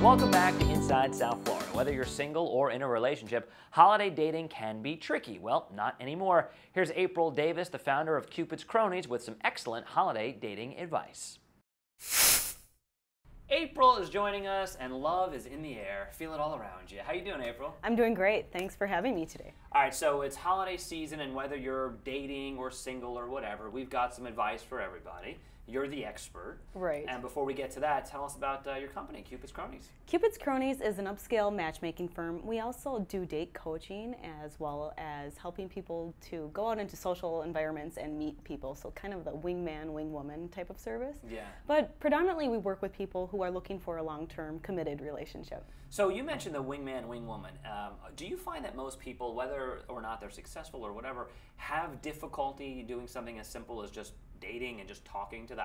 Welcome back to Inside South Florida. Whether you're single or in a relationship, holiday dating can be tricky. Well, not anymore. Here's April Davis, the founder of Cupid's Cronies, with some excellent holiday dating advice. April is joining us, and love is in the air. Feel it all around you. How you doing, April? I'm doing great. Thanks for having me today. All right, so it's holiday season, and whether you're dating or single or whatever, we've got some advice for everybody. You're the expert. Right. And before we get to that, tell us about your company, Cupid's Cronies. Cupid's Cronies is an upscale matchmaking firm. We also do date coaching as well as helping people to go out into social environments and meet people. So kind of the wingman, wingwoman type of service. Yeah. But predominantly we work with people who are looking for a long-term committed relationship. So you mentioned the wingman, wingwoman. Do you find that most people, whether or not they're successful or whatever, have difficulty doing something as simple as just dating and just talking to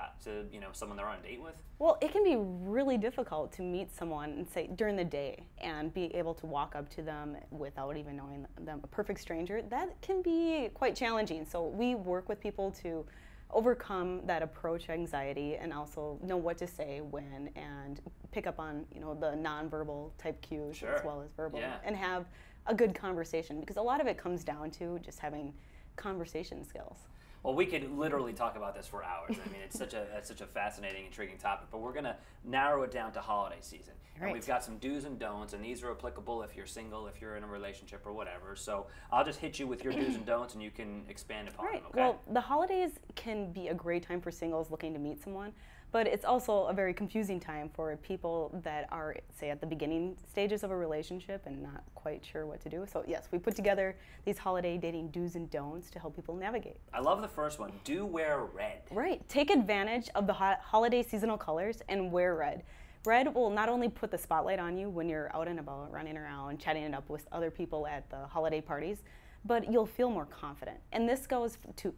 someone they're on a date with? Well, it can be really difficult to meet someone and say during the day and be able to walk up to them without even knowing them, a perfect stranger. That can be quite challenging. So we work with people to overcome that approach anxiety and also know what to say when and pick up on the nonverbal type cues Sure. as well as verbal, Yeah. and have a good conversation, because a lot of it comes down to just having conversation skills. Well, we could literally talk about this for hours. I mean, it's such a fascinating, intriguing topic, but we're going to narrow it down to holiday season. Right. And we've got some do's and don'ts, and these are applicable if you're single, if you're in a relationship or whatever. So I'll just hit you with your do's and don'ts, and you can expand upon them, okay? Well, the holidays can be a great time for singles looking to meet someone, but it's also a very confusing time for people that are, say, at the beginning stages of a relationship and not quite sure what to do. So yes, we put together these holiday dating do's and don'ts to help people navigate. I love the first one. Do wear red. Right. Take advantage of the holiday seasonal colors and wear red. Red will not only put the spotlight on you when you're out and about, running around, chatting it up with other people at the holiday parties, but you'll feel more confident. And this goes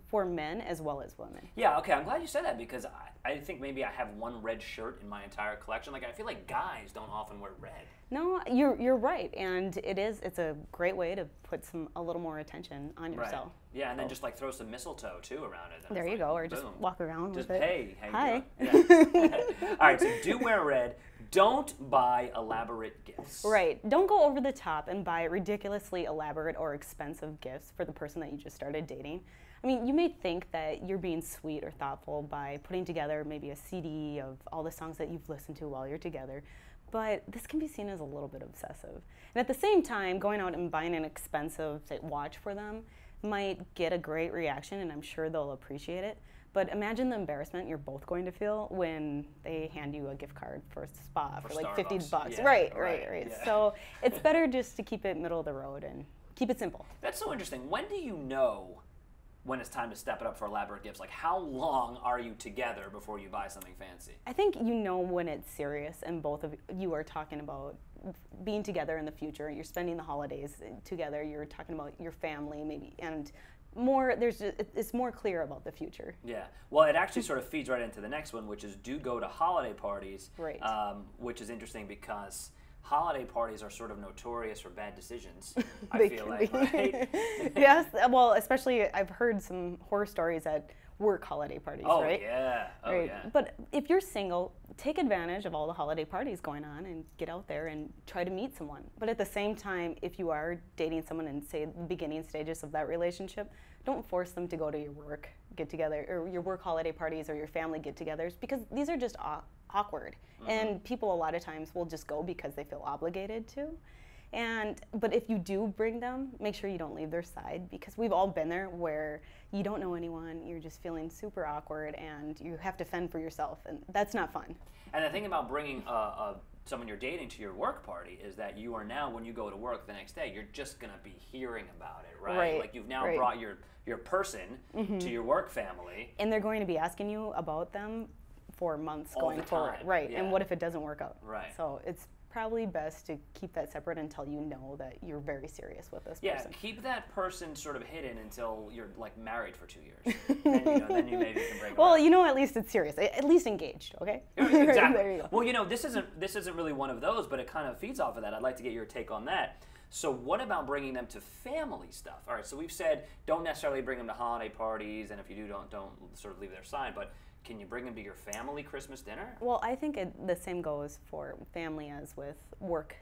for men as well as women. Yeah, okay, I'm glad you said that, because I think maybe I have one red shirt in my entire collection. Like, I feel like guys don't often wear red. No, you're right, and it's a great way to put a little more attention on yourself. Right. Yeah, and then just like throw some mistletoe too around it. There you go, or just walk around just, with it. Hey, how Hi. you doing? Yeah. All right, so do wear red. Don't buy elaborate gifts. Right. Don't go over the top and buy ridiculously elaborate or expensive gifts for the person that you just started dating. I mean, you may think that you're being sweet or thoughtful by putting together maybe a CD of all the songs that you've listened to while you're together, but this can be seen as a little bit obsessive. And at the same time, going out and buying an expensive, say, watch for them might get a great reaction, and I'm sure they'll appreciate it. But imagine the embarrassment you're both going to feel when they hand you a gift card for a spa for like Starbucks. $50. Yeah, right. Yeah. So it's better just to keep it middle of the road and keep it simple. That's so interesting. When do you know when it's time to step it up for elaborate gifts? Like, how long are you together before you buy something fancy? I think you know when it's serious and both of you are talking about being together in the future. You're spending the holidays together. You're talking about your family maybe, and it's more clear about the future. Yeah. Well, it actually sort of feeds right into the next one, which is do go to holiday parties. Right. Which is interesting because holiday parties are sort of notorious for bad decisions, I They feel can like, be. right? Yes, well, especially I've heard some horror stories at work holiday parties, right? Yeah. Oh, right. yeah. But if you're single, take advantage of all the holiday parties going on and get out there and try to meet someone. But at the same time, if you are dating someone in, say, the beginning stages of that relationship, don't force them to go to your work get-together or your work holiday parties or your family get-togethers, because these are just awkward. Mm-hmm. And people a lot of times will just go because they feel obligated to. But if you do bring them, make sure you don't leave their side, because we've all been there where you don't know anyone, you're just feeling super awkward, and you have to fend for yourself, and that's not fun. And the thing about bringing someone you're dating to your work party is that you are now, when you go to work the next day, you're just going to be hearing about it, right? Like, you've now brought your person to your work family. And they're going to be asking you about them for months going forward. Right. Yeah. And what if it doesn't work out? Right. So it's probably best to keep that separate until you know that you're very serious with this person. Yeah, keep that person sort of hidden until you're like married for 2 years. And, then you maybe can break Well, at least it's serious. At least engaged, okay? Exactly. There you go. Well, this isn't really one of those, but it kind of feeds off of that. I'd like to get your take on that. So what about bringing them to family stuff? All right, so we've said don't necessarily bring them to holiday parties, and if you do, don't sort of leave their side, but can you bring them to your family Christmas dinner? Well, I think the same goes for family as with work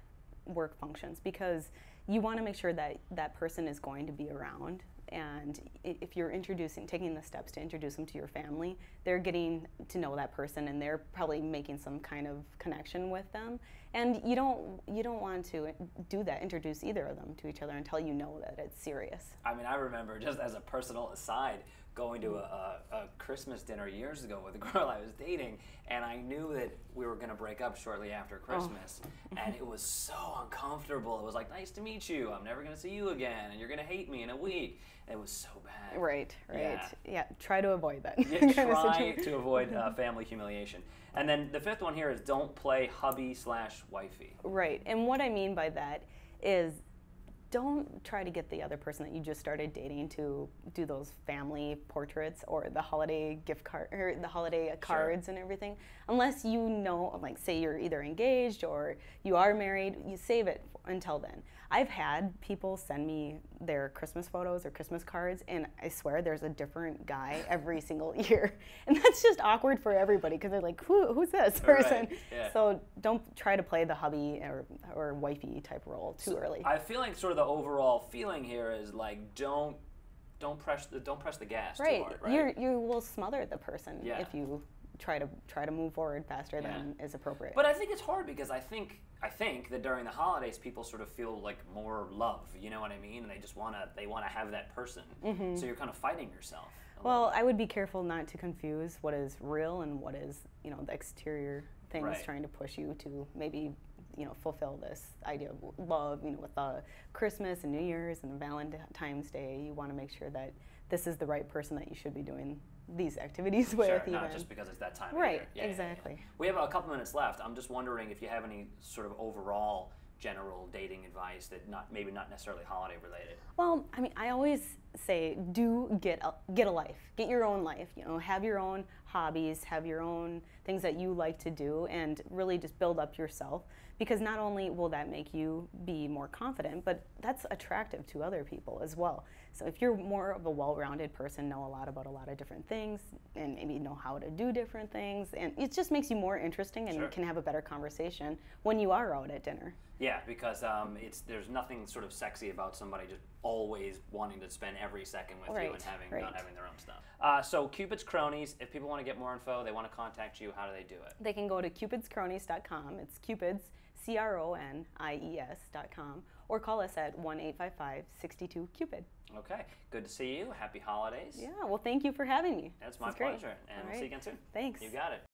functions, because you want to make sure that that person is going to be around. And if you're taking the steps to introduce them to your family, they're getting to know that person, and they're probably making some kind of connection with them. And you don't want to do that, introduce either of them to each other until you know that it's serious. I mean, I remember, just as a personal aside, going to a Christmas dinner years ago with a girl I was dating, and I knew that we were going to break up shortly after Christmas, and it was so uncomfortable. It was like, nice to meet you, I'm never going to see you again, and you're going to hate me in a week. And it was so bad. Right. Yeah, try to avoid that. Yeah, try to avoid family humiliation. And then the fifth one here is don't play hubby/wifey. Right, and what I mean by that is don't try to get the other person that you just started dating to do those family portraits or the holiday gift card or the holiday cards and everything, unless you know, like, say you're either engaged or you are married. You save it until then. I've had people send me their Christmas photos or Christmas cards, and I swear there's a different guy every single year, and that's just awkward for everybody because they're like, who's this person? Right. Yeah. So don't try to play the hubby or wifey type role too early. I feel like sort of the overall feeling here is like don't press the gas too hard, right? You will smother the person if you try to move forward faster than is appropriate. But I think it's hard because I think that during the holidays people sort of feel like more love, you know what I mean? And they just want to have that person. Mm-hmm. So you're kind of fighting yourself. Well, I would be careful not to confuse what is real and what is, the exterior things trying to push you to maybe, fulfill this idea of love, with the Christmas and New Year's and Valentine's Day. You want to make sure that this is the right person that you should be doing these activities with. Sure, not just because it's that time of year. Right, exactly. Yeah. We have a couple minutes left. I'm just wondering if you have any sort of overall general dating advice that maybe not necessarily holiday related. Well, I mean, I always say get a life. Get your own life. Have your own hobbies, have your own things that you like to do, and really just build up yourself, because not only will that make you be more confident, but that's attractive to other people as well. So if you're more of a well-rounded person, know a lot about a lot of different things, and maybe know how to do different things, and it just makes you more interesting, and you can have a better conversation when you are out at dinner. Yeah, because there's nothing sort of sexy about somebody just always wanting to spend every second with you and not having their own stuff. So Cupid's Cronies, if people want to get more info, they want to contact you, how do they do it? They can go to cupidscronies.com. It's Cupid's, CRONIES.com, or call us at 1-855-62-CUPID. Okay, good to see you. Happy holidays. Yeah, well, thank you for having me. That's my pleasure, and we'll see you again soon. Thanks. You got it.